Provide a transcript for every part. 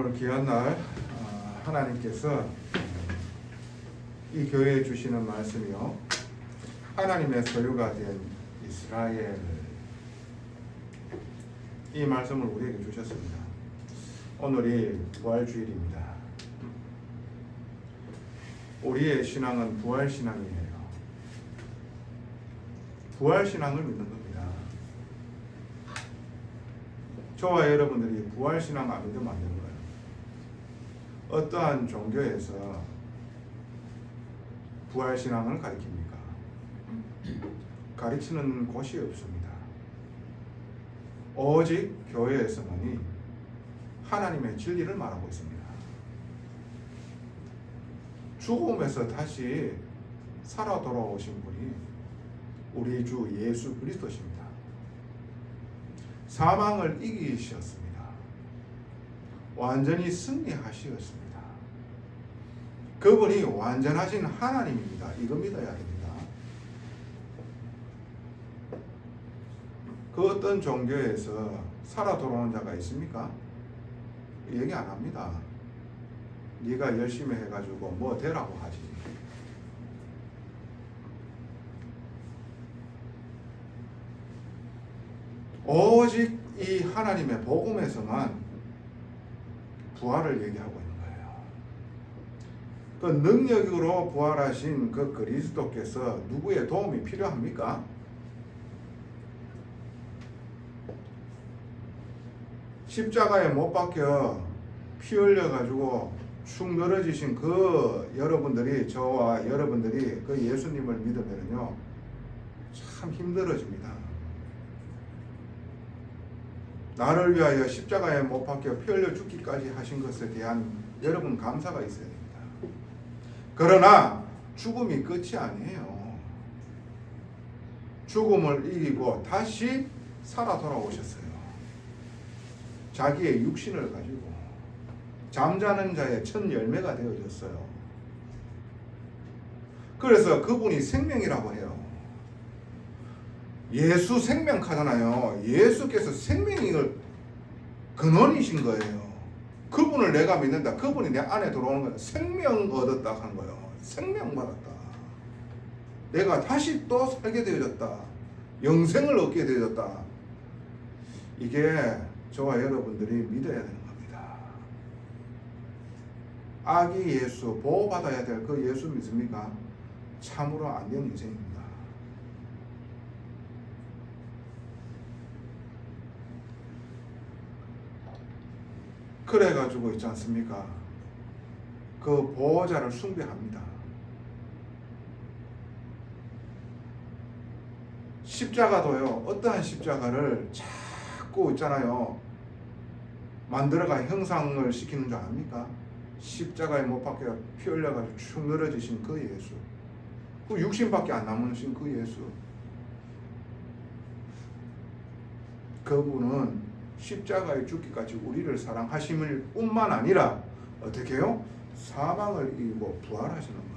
오늘 귀한 날 하나님께서 이 교회에 주시는 말씀이요, 하나님의 소유가 된 이스라엘, 이 말씀을 우리에게 주셨습니다. 오늘이 부활주일입니다. 우리의 신앙은 부활신앙이에요. 부활신앙을 믿는 겁니다. 저와 여러분들이 부활신앙 안 믿으면 안 되는 거예요. 어떠한 종교에서 부활신앙을 가르칩니까? 가르치는 곳이 없습니다. 오직 교회에서만이 하나님의 진리를 말하고 있습니다. 죽음에서 다시 살아 돌아오신 분이 우리 주 예수 그리스도십니다. 사망을 이기셨습니다. 완전히 승리하시었습니다. 그분이 완전하신 하나님입니다. 이거 믿어야 됩니다. 그 어떤 종교에서 살아 돌아온 자가 있습니까? 얘기 안 합니다. 네가 열심히 해가지고 뭐 되라고 하지. 오직 이 하나님의 복음에서만 부활을 얘기하고 있는 거예요. 그 능력으로 부활하신 그 그리스도께서 누구의 도움이 필요합니까? 십자가에 못 박혀 피 흘려가지고 축 늘어지신 그 여러분들이, 저와 여러분들이 그 예수님을 믿으면요 참 힘들어집니다. 나를 위하여 십자가에 못 박혀 피 흘려 죽기까지 하신 것에 대한 여러분 감사가 있어야 됩니다. 그러나 죽음이 끝이 아니에요. 죽음을 이기고 다시 살아 돌아오셨어요. 자기의 육신을 가지고 잠자는 자의 첫 열매가 되어졌어요. 그래서 그분이 생명이라고 해요. 예수 생명하잖아요. 예수께서 생명을 근원이신 거예요. 그분을 내가 믿는다. 그분이 내 안에 들어오는 거야. 생명 얻었다 하는 거예요. 생명 받았다. 내가 다시 또 살게 되어졌다. 영생을 얻게 되어졌다. 이게 저와 여러분들이 믿어야 되는 겁니다. 아기 예수, 보호받아야 될 그 예수 믿습니까? 참으로 안 된 인생입니다. 그래가지고 있지 않습니까? 그 보호자를 숭배합니다. 십자가도요, 어떠한 십자가를 자꾸 있잖아요, 만들어가 형상을 시키는 줄 압니까? 십자가에 못 박혀 피 흘려가지고 축 늘어지신 그 예수, 그 육신밖에 안 남으신 그 예수, 그분은 십자가에 죽기까지 우리를 사랑하심을 뿐만 아니라 어떻게 해요? 사망을 이기고 부활하시는 거예요.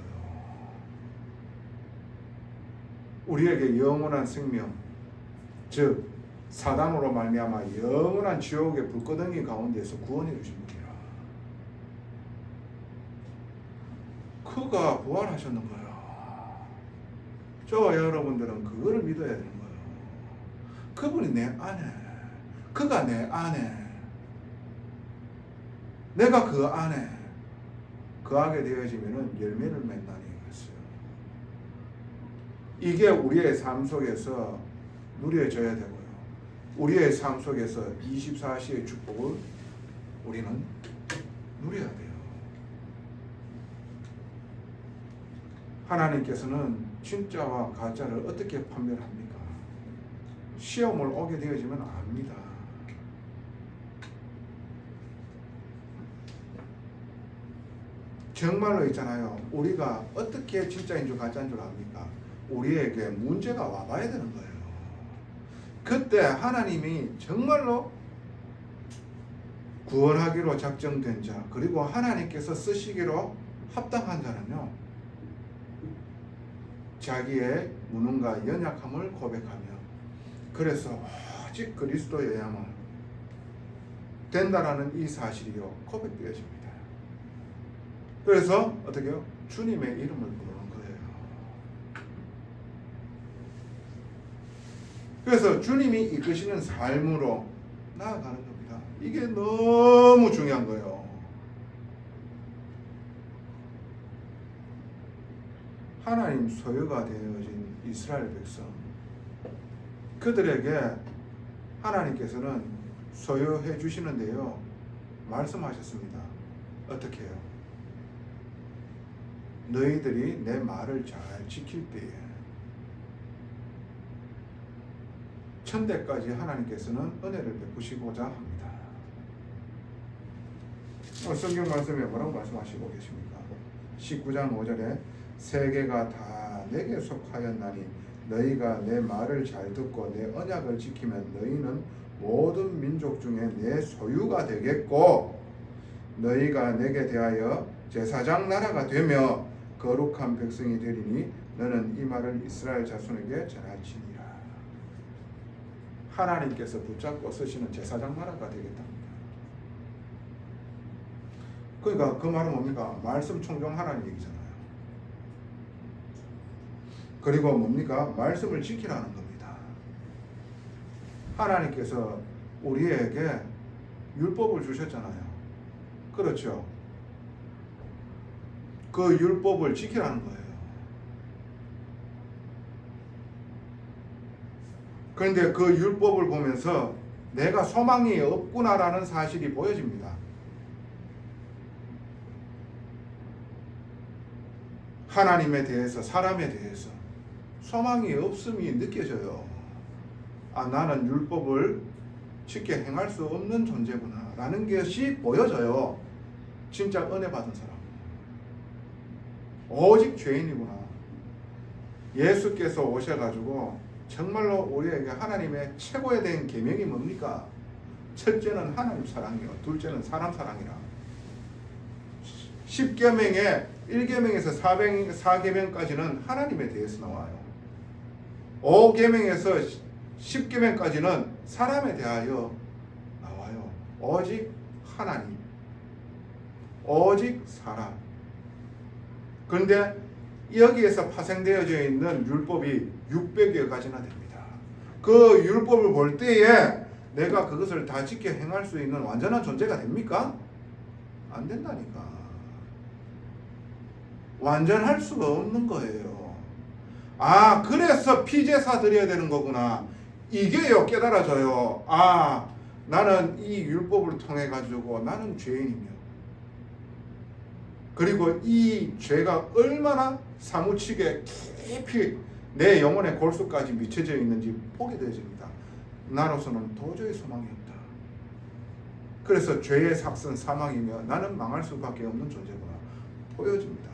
우리에게 영원한 생명, 즉 사단으로 말미암아 영원한 지옥의 불끄덩이 가운데서 구원해 주신 분이라. 그가 부활하셨는 거예요. 저와 여러분들은 그거를 믿어야 되는 거예요. 그분이 내 안에, 그가 내 안에, 내가 그 안에 거하게 되어지면 열매를 맺는다는 얘기였어요. 이게 우리의 삶 속에서 누려져야 되고요. 우리의 삶 속에서 24시의 축복을 우리는 누려야 돼요. 하나님께서는 진짜와 가짜를 어떻게 판별합니까? 시험을 오게 되어지면 압니다. 정말로 있잖아요. 우리가 어떻게 진짜인 줄 가짜인 줄 압니까? 우리에게 문제가 와봐야 되는 거예요. 그때 하나님이 정말로 구원하기로 작정된 자, 그리고 하나님께서 쓰시기로 합당한 자는요, 자기의 무능과 연약함을 고백하며, 그래서 오직 그리스도여야만 된다라는 이 사실이요 고백되어집니다. 그래서 어떻게 해요? 주님의 이름을 부르는 거예요. 그래서 주님이 이끄시는 삶으로 나아가는 겁니다. 이게 너무 중요한 거예요. 하나님 소유가 되어진 이스라엘 백성, 그들에게 하나님께서는 소유해 주시는데요 말씀하셨습니다. 어떻게 해요? 너희들이 내 말을 잘 지킬 때에, 천대까지 하나님께서는 은혜를 베푸시고자 합니다. 성경 말씀에 뭐라고 말씀하시고 계십니까? 19장 5절에 세계가 다 내게 속하였나니 너희가 내 말을 잘 듣고 내 언약을 지키면 너희는 모든 민족 중에 내 소유가 되겠고 너희가 내게 대하여 제사장 나라가 되며 거룩한 백성이 되리니 너는 이 말을 이스라엘 자손에게 전할지니라. 하나님께서 붙잡고 쓰시는 제사장 나라가 되겠답니다. 그러니까 그 말은 뭡니까? 말씀 충종하라는 얘기잖아요. 그리고 뭡니까? 말씀을 지키라는 겁니다. 하나님께서 우리에게 율법을 주셨잖아요. 그렇죠? 그 율법을 지키라는 거예요. 그런데 그 율법을 보면서 내가 소망이 없구나라는 사실이 보여집니다. 하나님에 대해서, 사람에 대해서 소망이 없음이 느껴져요. 아, 나는 율법을 쉽게 행할 수 없는 존재구나 라는 것이 보여져요. 진짜 은혜 받은 사람, 오직 죄인이구나. 예수께서 오셔가지고 정말로 우리에게 하나님의 최고에 대한 계명이 뭡니까? 첫째는 하나님 사랑이요, 둘째는 사람 사랑이라. 10계명에 1계명에서 4계명까지는 하나님에 대해서 나와요. 5계명에서 10계명까지는 사람에 대하여 나와요. 오직 하나님, 오직 사람. 그런데 여기에서 파생되어져 있는 율법이 600여 가지나 됩니다. 그 율법을 볼 때에 내가 그것을 다 지켜 행할 수 있는 완전한 존재가 됩니까? 안 된다니까. 완전할 수가 없는 거예요. 아, 그래서 피제사 드려야 되는 거구나. 이게요 깨달아져요. 아, 나는 이 율법을 통해 가지고 나는 죄인이며, 그리고 이 죄가 얼마나 사무치게 깊이 내 영혼의 골수까지 미쳐져 있는지 보게 되어집니다. 나로서는 도저히 소망이 없다. 그래서 죄의 삭은 사망이며 나는 망할 수밖에 없는 존재구나 보여집니다.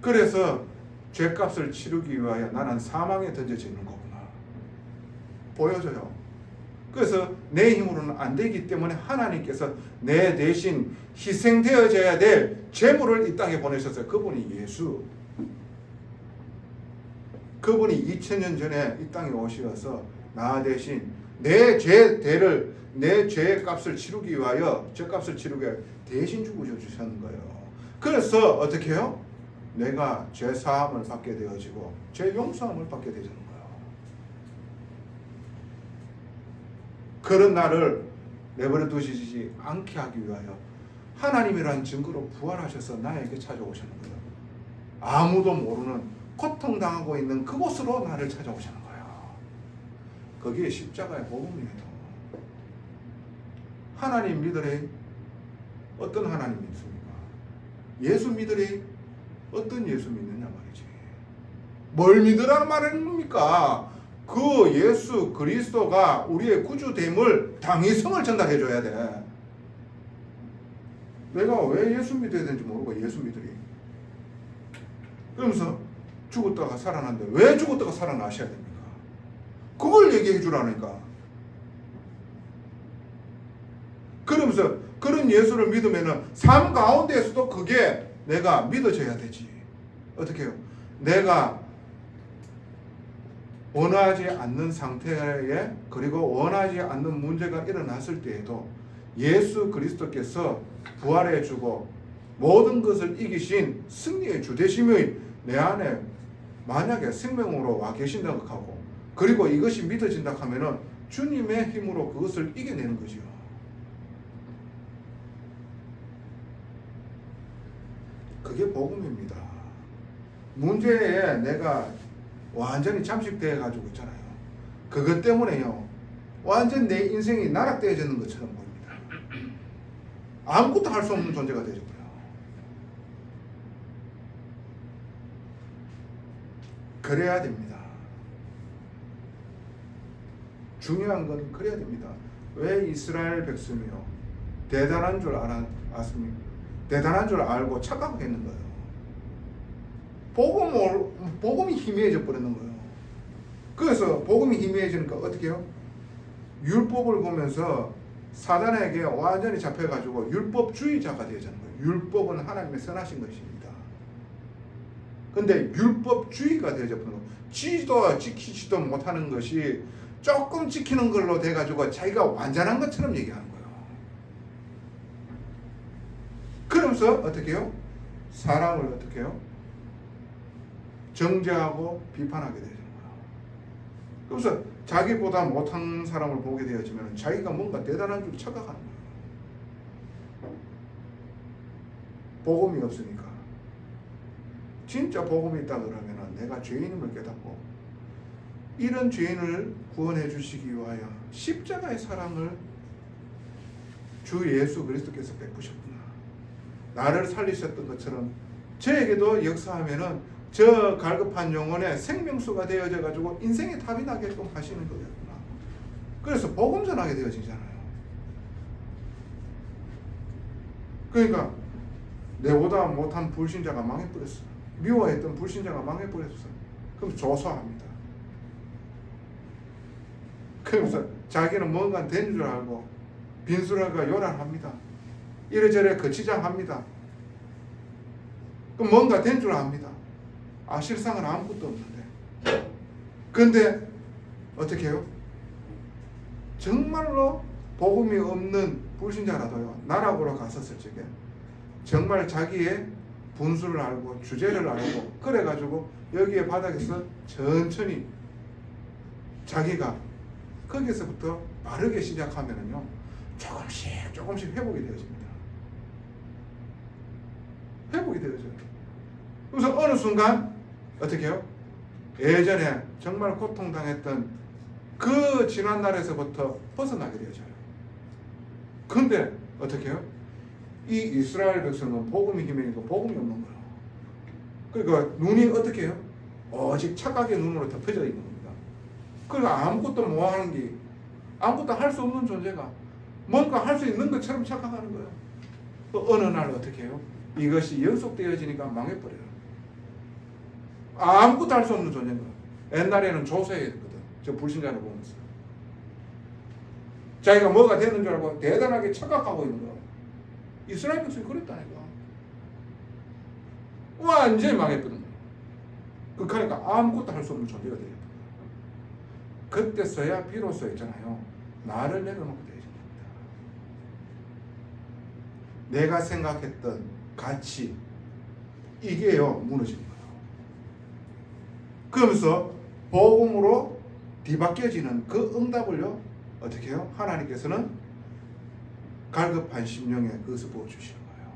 그래서 죄값을 치르기 위하여 나는 사망에 던져지는 거구나 보여져요. 그래서 내 힘으로는 안 되기 때문에 하나님께서 내 대신 희생되어져야 될 제물을 이 땅에 보내셨어요. 그분이 예수. 그분이 2000년 전에 이 땅에 오셔서 나 대신 내 죄대를, 내 죄의 값을 치르기 위하여, 죄값을 치르기 위하여 대신 죽으셨는 거예요. 그래서 어떻게 해요? 내가 죄 사함을 받게 되어지고 죄 용서함을 받게 되는 거예요. 그런 나를 내버려 두시지 않게 하기 위하여 하나님이란 증거로 부활하셔서 나에게 찾아오시는 거예요. 아무도 모르는 고통당하고 있는 그곳으로 나를 찾아오시는 거예요. 거기에 십자가의 복음이에요. 하나님 믿으래? 어떤 하나님 믿습니까? 예수 믿으래? 어떤 예수 믿느냐 말이지. 뭘 믿으라는 말입니까? 그 예수 그리스도가 우리의 구주됨을, 당위성을 전달해 줘야 돼. 내가 왜 예수 믿어야 되는지 모르고 예수 믿으리. 그러면서 죽었다가 살아났는데 왜 죽었다가 살아나셔야 됩니까? 그걸 얘기해 주라니까. 그러면서 그런 예수를 믿으면은 삶 가운데에서도 그게 내가 믿어져야 되지. 어떻게 해요? 내가 원하지 않는 상태에 그리고 원하지 않는 문제가 일어났을 때에도 예수 그리스도께서 부활해 주고 모든 것을 이기신 승리의 주 되심의 내 안에 만약에 생명으로 와 계신다고 하고 그리고 이것이 믿어진다 하면은 주님의 힘으로 그것을 이겨내는 거지요. 그게 복음입니다. 문제에 내가 완전히 잠식되어 가지고 있잖아요. 그것 때문에요. 완전 내 인생이 나락되어지는 것처럼 보입니다. 아무것도 할 수 없는 존재가 되어졌고요. 그래야 됩니다. 중요한 건 그래야 됩니다. 왜 이스라엘 백성이요 대단한 줄 알았습니까? 대단한 줄 알고 착각했는 거예요. 복음이 희미해져 버리는 거예요. 그래서 복음이 희미해지니까 어떻게 해요? 율법을 보면서 사단에게 완전히 잡혀가지고 율법주의자가 되어지는 거예요. 율법은 하나님의 선하신 것입니다. 근데 율법주의가 되어져 버리는 거예요. 지키지도 못하는 것이 조금 지키는 걸로 돼가지고 자기가 완전한 것처럼 얘기하는 거예요. 그러면서 어떻게 해요? 사람을 어떻게 해요? 정죄하고 비판하게 되는 거예요. 그래서 자기보다 못한 사람을 보게 되어지면 자기가 뭔가 대단한 줄 착각하는 거예요. 복음이 없으니까. 진짜 복음이 있다 그러면 내가 죄인임을 깨닫고 이런 죄인을 구원해 주시기 위하여 십자가의 사랑을 주 예수 그리스도께서 베푸셨구나. 나를 살리셨던 것처럼 저에게도 역사하면은 저 갈급한 영혼의 생명수가 되어져 가지고 인생의 답이 나게끔 하시는 거였구나. 그래서 복음 전하게 되어지잖아요. 그러니까 내보다 못한 불신자가 망해버렸어. 미워했던 불신자가 망해버렸어. 그럼 조소합니다. 그러면서 자기는 뭔가 된 줄 알고 빈술하고 요란합니다. 이래저래 거치장합니다. 그럼 뭔가 된 줄 압니다. 실상은 아무것도 없는데. 근데 어떻게 해요? 정말로 복음이 없는 불신자라도요, 나락으로 갔었을 적에 정말 자기의 분수를 알고 주제를 알고 그래가지고 여기에 바닥에서 천천히 자기가 거기서부터 바르게 시작하면은요, 조금씩 회복이 되어집니다. 회복이 되어져요. 그래서 어느 순간 어떻게 해요? 예전에 정말 고통당했던 그 지난 날에서부터 벗어나게 되어져요. 근데 어떻게 해요? 이 이스라엘 백성은 복음이 힘이니까 복음이 없는 거예요. 그러니까 눈이 어떻게 해요? 오직 착각의 눈으로 덮여져 있는 겁니다. 그러니까 아무것도 못 하는 게, 아무것도 할 수 없는 존재가 뭔가 할 수 있는 것처럼 착각하는 거예요. 어느 날 어떻게 해요? 이것이 연속되어지니까 망해버려요. 아무것도 할 수 없는 존재인 거예요. 옛날에는 조소했거든. 저 불신자를 보면서. 자기가 뭐가 되는 줄 알고 대단하게 착각하고 있는 거예요. 이스라엘 백성이 그랬다니까. 완전히 망해버린 거예요. 그러니까 아무것도 할 수 없는 존재가 되었다. 그때서야 비로소 있잖아요. 나를 내려놓고 되어진 겁니다. 내가 생각했던 가치, 이게요, 무너진 거예요. 그러면서 복음으로 뒤바뀌어지는 그 응답을요, 어떻게 해요? 하나님께서는 갈급한 심령에 그것을 부어주시는 거예요.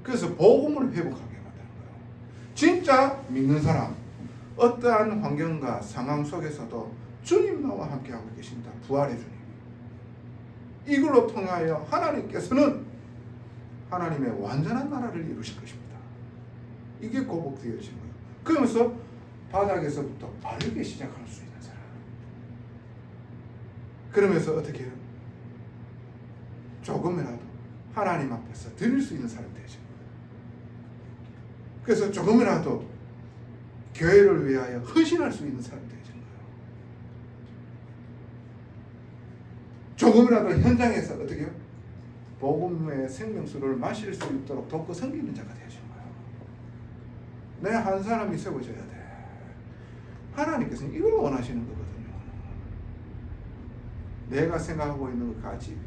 그래서 복음을 회복하게 만드는 거예요. 진짜 믿는 사람, 어떠한 환경과 상황 속에서도 주님 나와 함께하고 계신다. 부활의 주님. 이걸로 통하여 하나님께서는 하나님의 완전한 나라를 이루실 것입니다. 이게 고복되어진 거예요. 그러면서 바닥에서부터 바르게 시작할 수 있는 사람. 그러면서 어떻게 해요? 조금이라도 하나님 앞에서 드릴 수 있는 사람이 되죠. 그래서 조금이라도 교회를 위하여 헌신할 수 있는 사람이 되죠. 조금이라도 현장에서 어떻게 해요? 복음의 생명수를 마실 수 있도록 돕고 섬기는 자가 되어지는 거예요. 내 한 사람이 세워져야 돼. 하나님께서는 이걸 원하시는 거거든요. 내가 생각하고 있는 것 가지,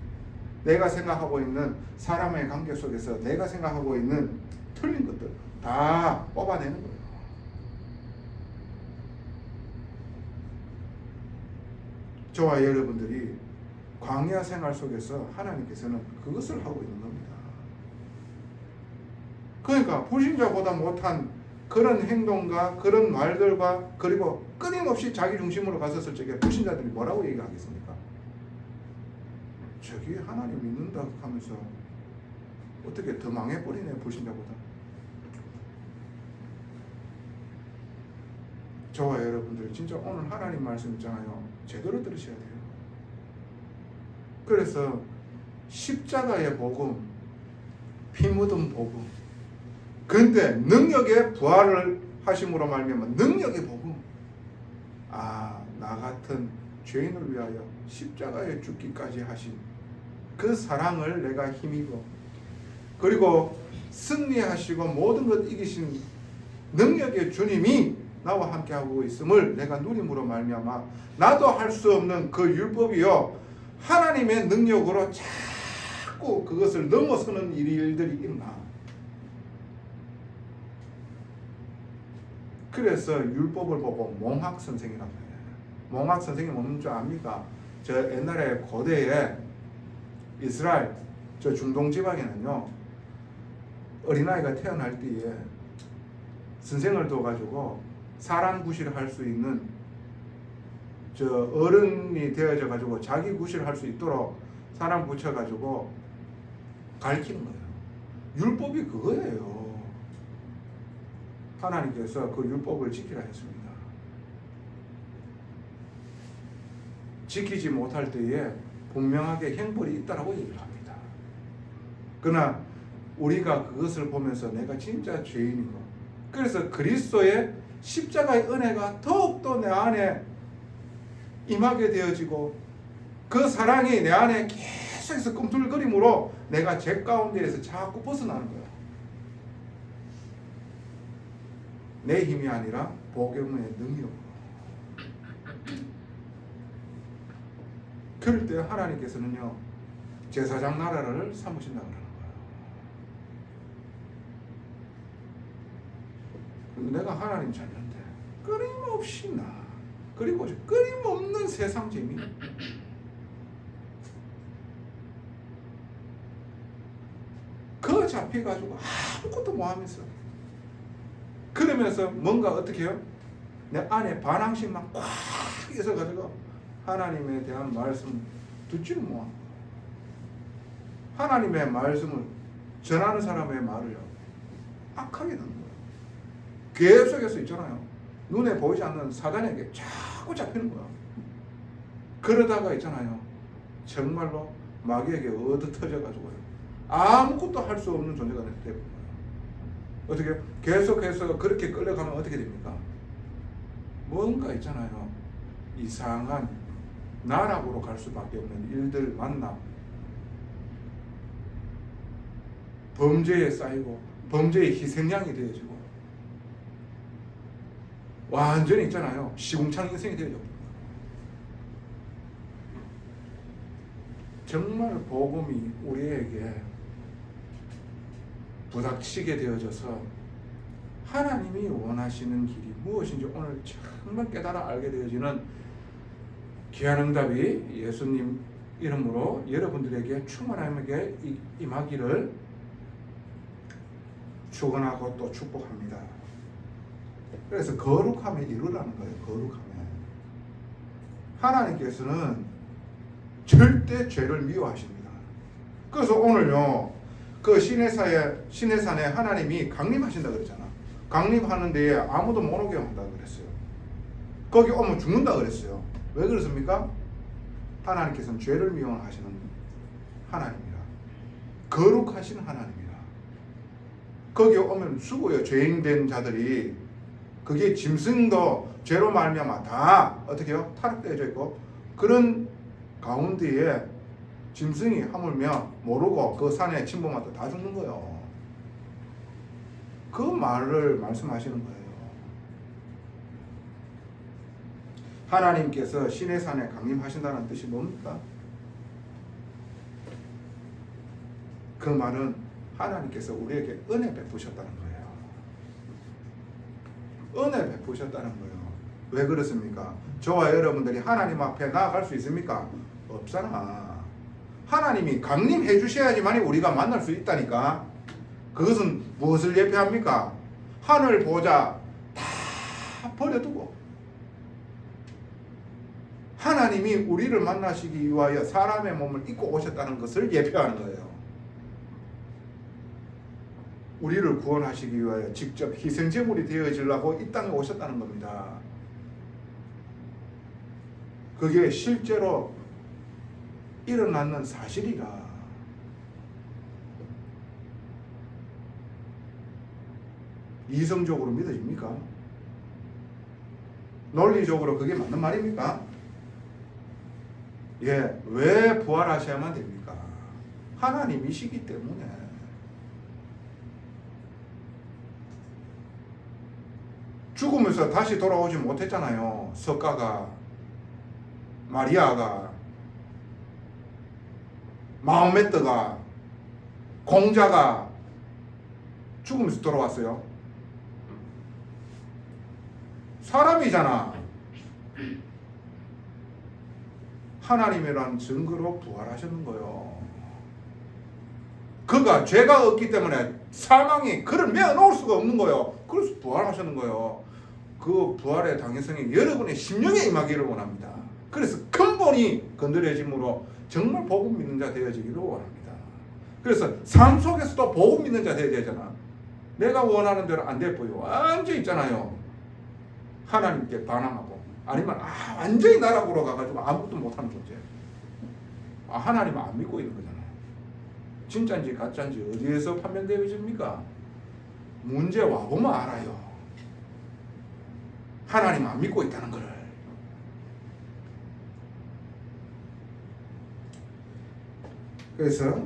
내가 생각하고 있는 사람의 관계 속에서 내가 생각하고 있는 틀린 것들 다 뽑아내는 거예요. 저와 여러분들이 광야 생활 속에서 하나님께서는 그것을 하고 있는 겁니다. 그러니까 불신자보다 못한 그런 행동과 그런 말들과 그리고 끊임없이 자기 중심으로 갔었을 적에 불신자들이 뭐라고 얘기하겠습니까? 저기 하나님 믿는다 하면서 어떻게 더 망해버리네 불신자보다. 저와 여러분들 진짜 오늘 하나님 말씀 있잖아요. 제대로 들으셔야 돼요. 그래서 십자가의 복음, 피 묻은 복음, 근데 능력의 부활을 하심으로 말미암아 능력의 복음, 나 같은 죄인을 위하여 십자가에 죽기까지 하신 그 사랑을 내가 힘입어, 그리고 승리하시고 모든 것 이기신 능력의 주님이 나와 함께하고 있음을 내가 누림으로 말미암아 나도 할 수 없는 그 율법이요 하나님의 능력으로 자꾸 그것을 넘어서는 일들이 일어나. 그래서 율법을 보고 몽학 선생이라고 해요. 몽학 선생이 뭐는 줄 압니까? 저 옛날에 고대에 이스라엘 저 중동 지방에는요 어린아이가 태어날 때에 선생을 둬가지고 사람 구실을 할 수 있는 저 어른이 되어져 가지고 자기 구실을 할 수 있도록 사람 붙여가지고 가르치는 거예요. 율법이 그거예요. 하나님께서 그 율법을 지키라 했습니다. 지키지 못할 때에 분명하게 형벌이 있다라고 얘기를 합니다. 그러나 우리가 그것을 보면서 내가 진짜 죄인인 거, 그래서 그리스도의 십자가의 은혜가 더욱더 내 안에 임하게 되어지고 그 사랑이 내 안에 계속해서 꿈틀거림으로 내가 죄 가운데에서 자꾸 벗어나는 거예요. 내 힘이 아니라 복음의 능력으로. 그럴 때 하나님께서는요 제사장 나라를 삼으신다고 그러는 거예요. 내가 하나님 자녀인데 끊임없이 그리고 끊임없는 세상 재미, 그거 잡혀가지고 아무것도 못하면서 그러면서 뭔가 어떻게 해요? 내 안에 반항심만 꽉 있어가지고 하나님에 대한 말씀 듣지를 못하는 거예요. 하나님의 말씀을 전하는 사람의 말을요 악하게 듣는 거예요. 계속해서 있잖아요. 눈에 보이지 않는 사단에게 자꾸 잡히는 거야. 그러다가 있잖아요. 정말로 마귀에게 얻어터져가지고요. 아무것도 할 수 없는 존재가 되는 거예요. 어떻게 계속해서 그렇게 끌려가면 어떻게 됩니까? 뭔가 있잖아요. 이상한 나락으로 갈 수밖에 없는 일들 만나 범죄에 쌓이고 범죄의 희생양이 되어지고 완전히 있잖아요. 시궁창 인생이 되어져. 정말 복음이 우리에게 부닥치게 되어져서 하나님이 원하시는 길이 무엇인지 오늘 정말 깨달아 알게 되어지는 귀한 응답이 예수님 이름으로 여러분들에게 충만하게 임하기를 축원하고 또 축복합니다. 그래서 거룩함에 이르라는 거예요. 거룩함에. 하나님께서는 절대 죄를 미워하십니다. 그래서 오늘요 그 시내산에 하나님이 강림하신다 그랬잖아. 강림하는 데에 아무도 못 오게 한다 그랬어요. 거기 오면 죽는다 그랬어요. 왜 그렇습니까? 하나님께서는 죄를 미워하시는 하나님이라. 거룩하신 하나님이라. 거기 오면 죽어요. 죄인 된 자들이. 그게 짐승도 죄로 말미암아 다 어떻게 해요? 타락되어져 있고 그런 가운데에 짐승이 하물며 모르고 그 산에 침범하다 다 죽는 거예요. 그 말을 말씀하시는 거예요. 하나님께서 시내산에 강림하신다는 뜻이 뭡니까? 그 말은 하나님께서 우리에게 은혜 베푸셨다는 거예요. 은혜 베푸셨다는 거예요. 왜 그렇습니까? 저와 여러분들이 하나님 앞에 나아갈 수 있습니까? 없잖아. 하나님이 강림해 주셔야지만 우리가 만날 수 있다니까. 그것은 무엇을 예표합니까? 하늘 보좌 다 버려두고 하나님이 우리를 만나시기 위하여 사람의 몸을 입고 오셨다는 것을 예표하는 거예요. 우리를 구원하시기 위하여 직접 희생제물이 되어지려고 이 땅에 오셨다는 겁니다. 그게 실제로 일어나는 사실이라. 이성적으로 믿어집니까? 논리적으로 그게 맞는 말입니까? 예, 왜 부활하셔야만 됩니까? 하나님이시기 때문에. 죽으면서 다시 돌아오지 못했잖아요. 석가가, 마리아가, 마호메트가, 공자가 죽으면서 돌아왔어요. 사람이잖아. 하나님이란 증거로 부활하셨는 거예요. 그가 죄가 없기 때문에 사망이 그를 메어놓을 수가 없는 거예요. 그래서 부활하셨는 거예요. 그 부활의 당위성이 여러분의 심령에 임하기를 원합니다. 그래서 근본이 건드려짐으로 정말 복음 믿는 자 되어지기를 원합니다. 그래서 삶 속에서도 복음 믿는 자 되어야 되잖아. 내가 원하는 대로 안 될 뿐이요. 완전히 있잖아요. 하나님께 반항하고 아니면 완전히 나락으로 가가지고 아무것도 못하는 존재. 하나님 안 믿고 있는 거잖아요. 진짜인지 가짜인지 어디에서 판명되어집니까? 문제 와보면 알아요. 하나님 안 믿고 있다는 거를. 그래서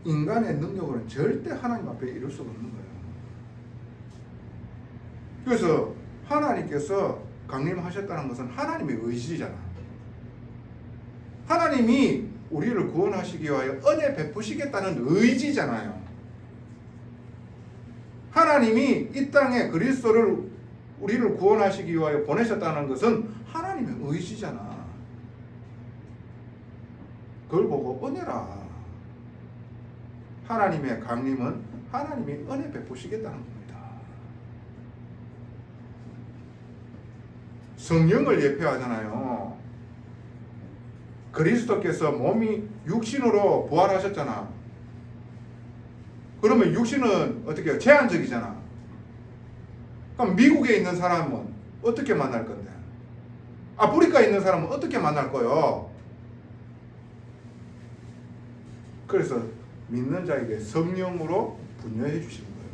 인간의 능력으로는 절대 하나님 앞에 이룰 수가 없는 거예요. 그래서 하나님께서 강림하셨다는 것은 하나님의 의지잖아. 하나님이 우리를 구원하시기 위하여 은혜 베푸시겠다는 의지잖아요. 하나님이 이 땅에 그리스도를 우리를 구원하시기 위하여 보내셨다는 것은 하나님의 의지잖아. 그걸 보고 은혜라. 하나님의 강림은 하나님이 은혜 베푸시겠다는 겁니다. 성령을 예표하잖아요. 그리스도께서 몸이 육신으로 부활하셨잖아. 그러면 육신은 어떻게 해요? 제한적이잖아. 그럼 미국에 있는 사람은 어떻게 만날 건데? 아프리카에 있는 사람은 어떻게 만날 거요? 그래서 믿는 자에게 성령으로 분여해 주시는 거예요.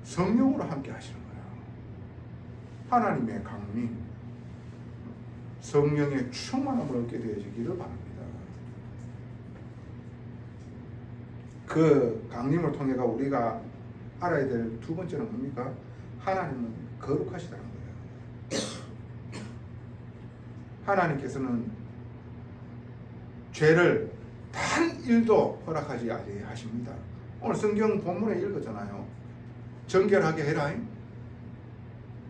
성령으로 함께 하시는 거예요. 하나님의 강림, 성령의 충만함을 얻게 되어지기를 바랍니다. 그 강림을 통해가 우리가 알아야 될 두 번째는 뭡니까? 하나님은 거룩하시다는 거예요. 하나님께서는 죄를 단 1도 허락하지 아니하십니다. 오늘 성경 본문에 읽었잖아요. 정결하게 해라.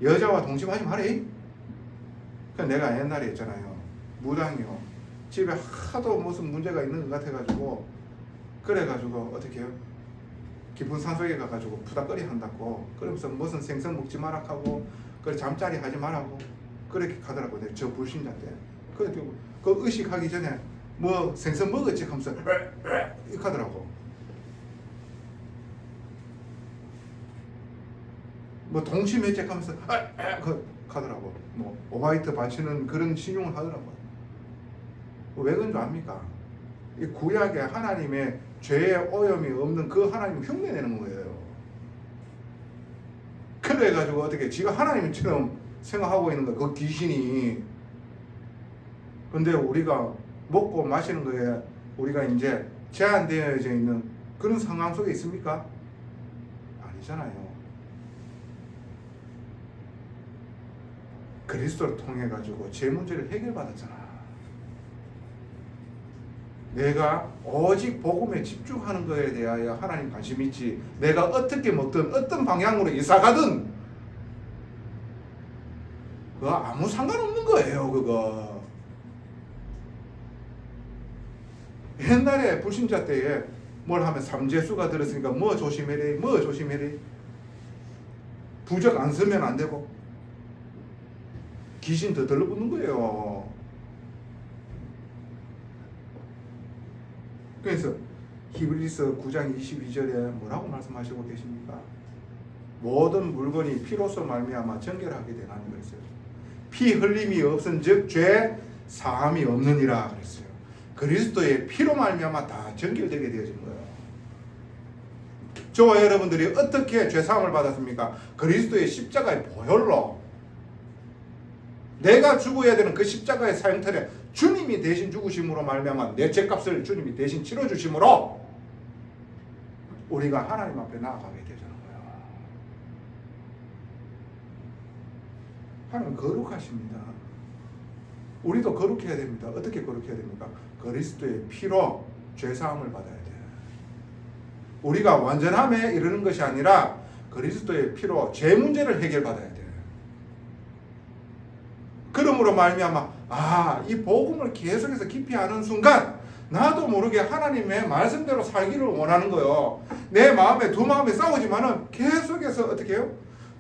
여자와 동침하지 마라. 내가 옛날에 했잖아요. 무당이요. 집에 하도 무슨 문제가 있는 것 같아가지고 그래가지고 어떻게 해요? 깊은 산속에 가가지고 푸닥거리 한다고 그러면서 무슨 생선 먹지 마라 하고 그래 잠자리 하지 말라고 그렇게 하더라고. 저 불신자인데 그래 그 의식하기 전에 뭐 생선 먹었지 하면서 이렇게 하더라고. 뭐 동심해제 하면서 그 하더라고. 뭐 오바이트 바치는 그런 신용을 하더라고. 왜 그런 줄 압니까? 이 구약에 하나님의 죄의 오염이 없는 그 하나님을 흉내내는 거예요. 그래가지고 어떻게 지가 하나님처럼 생각하고 있는 거야. 그 귀신이. 근데 우리가 먹고 마시는 거에 우리가 이제 제한되어져 있는 그런 상황 속에 있습니까? 아니잖아요. 그리스도를 통해 가지고 제 문제를 해결받았잖아. 내가 오직 복음에 집중하는 것에 대하여 하나님 관심 있지. 내가 어떻게 먹든 어떤 방향으로 이사 가든 그거 아무 상관없는 거예요. 그거 옛날에 불신자 때에 뭘 하면 삼재수가 들었으니까 뭐 조심해래, 뭐 조심해래. 부적 안 쓰면 안 되고 귀신 더 들러붙는 거예요. 그래서 히브리서 9장 22절에 뭐라고 말씀하시고 계십니까? 모든 물건이 피로서 말미암아 정결하게 되나니 그랬어요. 피 흘림이 없은즉 죄 사함이 없느니라 그랬어요. 그리스도의 피로 말미암아 다 정결되게 되어진 거예요. 저와 여러분들이 어떻게 죄 사함을 받았습니까? 그리스도의 십자가의 보혈로. 내가 죽어야 되는 그 십자가의 사형틀에 주님이 대신 죽으심으로 말미암아 내 죄값을 주님이 대신 치러주심으로 우리가 하나님 앞에 나아가게 되는 거예요. 하나님 거룩하십니다. 우리도 거룩해야 됩니다. 어떻게 거룩해야 됩니까? 그리스도의 피로 죄사함을 받아야 돼요. 우리가 완전함에 이르는 것이 아니라 그리스도의 피로 죄 문제를 해결받아야 돼요. 그러므로 말미암아 이 복음을 계속해서 깊이 아는 순간 나도 모르게 하나님의 말씀대로 살기를 원하는 거예요. 내 마음에 두 마음에 싸우지만은 계속해서 어떻게 해요?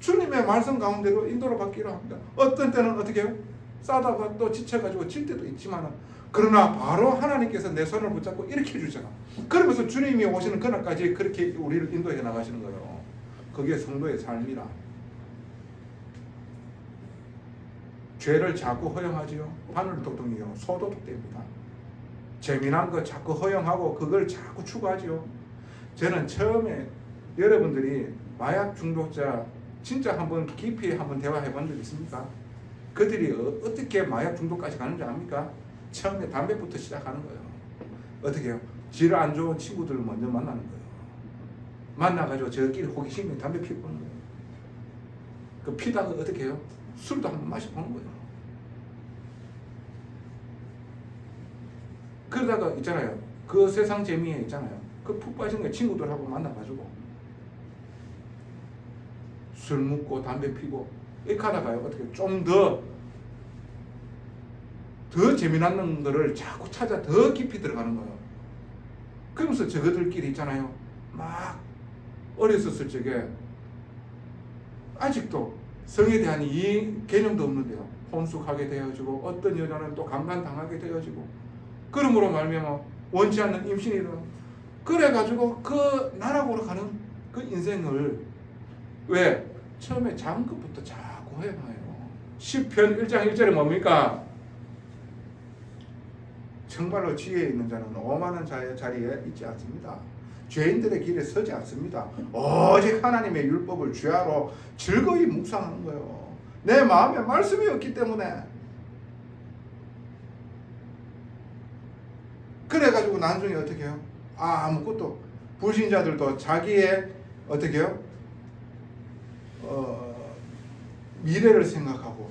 주님의 말씀 가운데로 인도를 받기로 합니다. 어떤 때는 어떻게 해요? 싸다가 또 지쳐가지고 질 때도 있지만은 그러나 바로 하나님께서 내 손을 붙잡고 이렇게 해주잖아. 그러면서 주님이 오시는 그날까지 그렇게 우리를 인도해 나가시는 거예요. 그게 성도의 삶이라. 죄를 자꾸 허용하지요. 바늘도둑이요. 소도둑됩니다. 재미난 거 자꾸 허용하고 그걸 자꾸 추구하지요. 저는 처음에 여러분들이 마약 중독자 진짜 한번 깊이 한번 대화해 본 적 있습니까? 그들이 어떻게 마약 중독까지 가는지 압니까? 처음에 담배부터 시작하는 거예요. 어떻게 해요? 질 안 좋은 친구들을 먼저 만나는 거예요. 만나가지고 저끼리 호기심이 담배 피우는 거예요. 그 피다가 어떻게 해요? 술도 한번 마셔보는 거예요. 그러다가 있잖아요. 그 세상 재미에 있잖아요. 그 푹 빠진 거 친구들하고 만나가지고 술 먹고 담배 피고 이렇게 하다가요. 어떻게 좀 더 재미나는 거를 자꾸 찾아 더 깊이 들어가는 거예요. 그러면서 저거들끼리 있잖아요. 막 어렸었을 적에 아직도 성에 대한 이 개념도 없는데요. 혼숙하게 되어지고 어떤 여자는 또 강간당하게 되어지고 그러므로 말미암아 원치 않는 임신이 일어나고 그래가지고 그 나락으로 가는 그 인생을 왜? 처음에 작은 것부터 자꾸 허용해요. 시편 1장 1절에 뭡니까? 정말로 지혜에 있는 자는 오만한 자의 자리에 있지 않습니다. 죄인들의 길에 서지 않습니다. 오직 하나님의 율법을 주야로 즐거이 묵상하는 거예요. 내 마음에 말씀이 없기 때문에. 그래가지고 나중에 어떻게 해요? 아무것도 불신자들도 자기의 어떻게 해요? 미래를 생각하고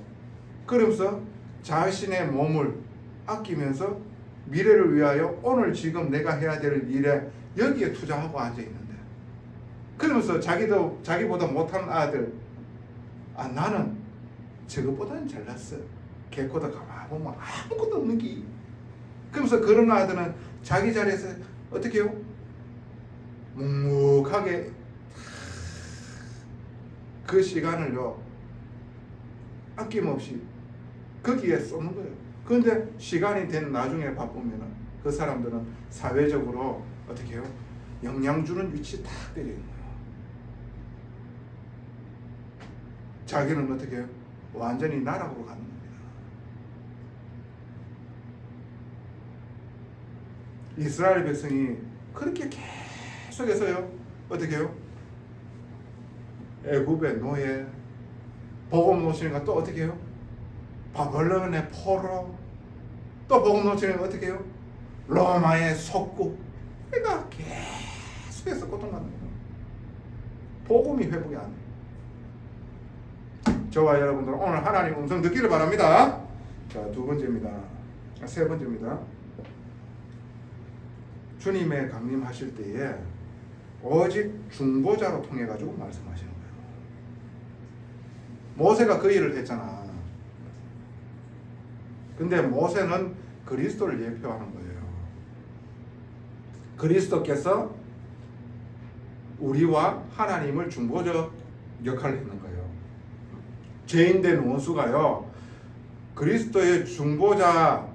그러면서 자신의 몸을 아끼면서 미래를 위하여 오늘 지금 내가 해야 될 일에 여기에 투자하고 앉아있는데 그러면서 자기보다 못한 아들 나는 저것보다는 잘났어. 개코다 가만 보면 아무것도 없는 게 그러면서 그런 아들은 자기 자리에서 어떻게 해요? 묵묵하게 그 시간을요 아낌없이 거기에 쏘는 거예요. 그런데 시간이 된 나중에 바쁘면 그 사람들은 사회적으로 어떻게 해요? 영향 주는 위치에 딱 때리는 거예요. 자기는 어떻게 해요? 완전히 나락으로 가는 겁니다. 이스라엘 백성이 그렇게 계속해서요 어떻게 해요? 애굽의 노예 복음 놓치니까 또 어떻게 해요? 바벨론의 포로 또 복음 놓치니까 어떻게 해요? 로마의 속국 그러니까 계속해서 고통받는 거예요. 복음이 회복이 안 돼요. 저와 여러분들 오늘 하나님 음성 듣기를 바랍니다. 자, 세 번째입니다. 주님의 강림하실 때에 오직 중보자로 통해 가지고 말씀하시는 거예요. 모세가 그 일을 했잖아. 근데 모세는 그리스도를 예표하는 거예요. 그리스도께서 우리와 하나님을 중보적 역할을 했는 거예요. 죄인된 원수가요, 그리스도의 중보자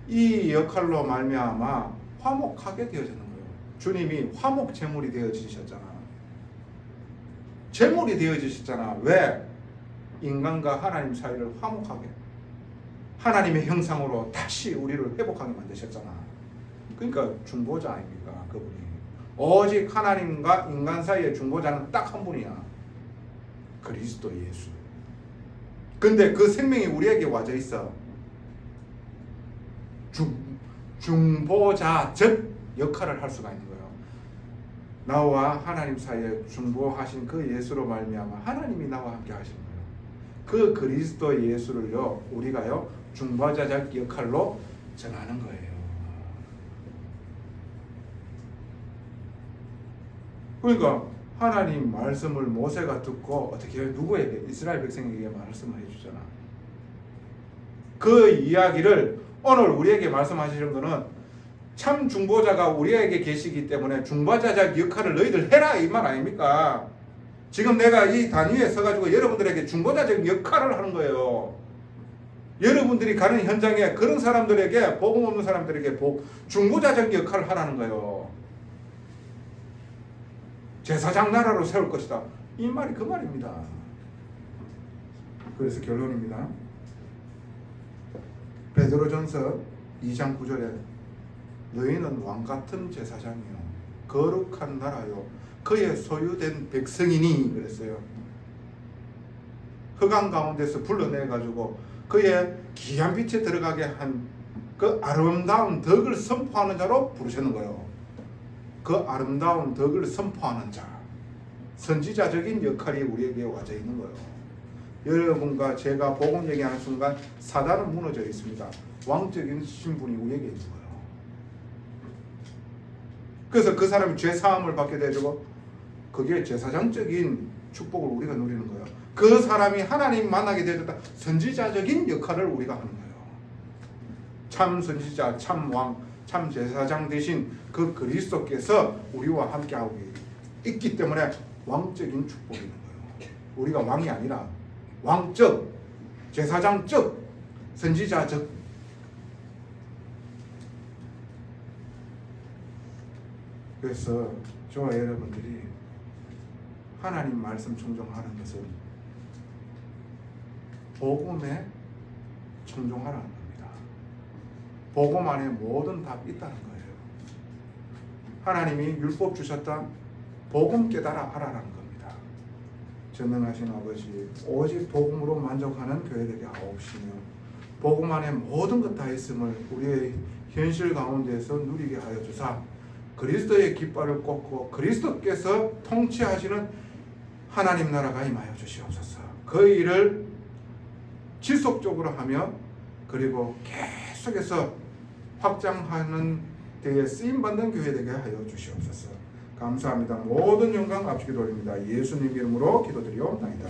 이 역할로 말미암아 화목하게 되어지는 거예요. 주님이 화목 제물이 되어지셨잖아. 제물이 되어지셨잖아. 왜? 인간과 하나님 사이를 화목하게, 하나님의 형상으로 다시 우리를 회복하게 만드셨잖아. 그러니까 중보자 아닙니까? 그분이. 오직 하나님과 인간 사이의 중보자는 딱 한 분이야. 그리스도 예수. 근데 그 생명이 우리에게 와져 있어. 중보자적 역할을 할 수가 있는 거예요. 나와 하나님 사이에 중보하신 그 예수로 말미암아 하나님이 나와 함께 하시는 거예요. 그 그리스도 예수를요, 우리가요 중보자적 역할로 전하는 거예요. 그러니까 하나님 말씀을 모세가 듣고 어떻게 해요? 누구에게? 이스라엘 백성에게 말씀을 해주잖아. 그 이야기를 오늘 우리에게 말씀하시는 거는 참 중보자가 우리에게 계시기 때문에 중보자적 역할을 너희들 해라 이 말 아닙니까? 지금 내가 이 단위에 서가지고 여러분들에게 중보자적 역할을 하는 거예요. 여러분들이 가는 현장에 그런 사람들에게, 복음 없는 사람들에게 중보자적 역할을 하라는 거예요. 제사장 나라로 세울 것이다. 이 말이 그 말입니다. 그래서 결론입니다. 베드로전서 2장 9절에 너희는 왕같은 제사장이요 거룩한 나라요 그의 소유된 백성이니 그랬어요. 흑암 가운데서 불러내가지고 그의 귀한 빛에 들어가게 한 그 아름다운 덕을 선포하는 자로 부르시는 거예요. 그 아름다운 덕을 선포하는 자, 선지자적인 역할이 우리에게 와져 있는 거예요. 여러분과 제가 복음 얘기하는 순간 사단은 무너져 있습니다. 왕적인 신분이 우리에게 있는 거예요. 그래서 그 사람이 죄 사함을 받게 되고 그게 제사장적인 축복을 우리가 누리는 거예요. 그 사람이 하나님 만나게 되었다. 선지자적인 역할을 우리가 하는 거예요. 참 선지자, 참 왕, 참 제사장 대신 그 그리스도께서 우리와 함께하고 있기 때문에 왕적인 축복이 있는 거예요. 우리가 왕이 아니라 왕적, 제사장적, 선지자적. 그래서 저와 여러분들이 하나님 말씀 청종하는 것은 복음에 청종하라는 겁니다. 복음 안에 모든 답이 있다는 거예요. 하나님이 율법 주셨다. 복음 깨달아 알아라는 겁니다. 전능하신 아버지, 오직 복음으로 만족하는 교회 되게 하옵시며 복음 안에 모든 것 다 있음을 우리의 현실 가운데서 누리게 하여 주사 그리스도의 깃발을 꽂고 그리스도께서 통치하시는 하나님 나라가 임하여 주시옵소서. 그 일을 지속적으로 하며 그리고 계속해서 확장하는 데에 쓰임받는 교회 되게 하여 주시옵소서. 감사합니다. 모든 영광 앞주기 돌립니다. 예수님 이름으로 기도드리옵나이다.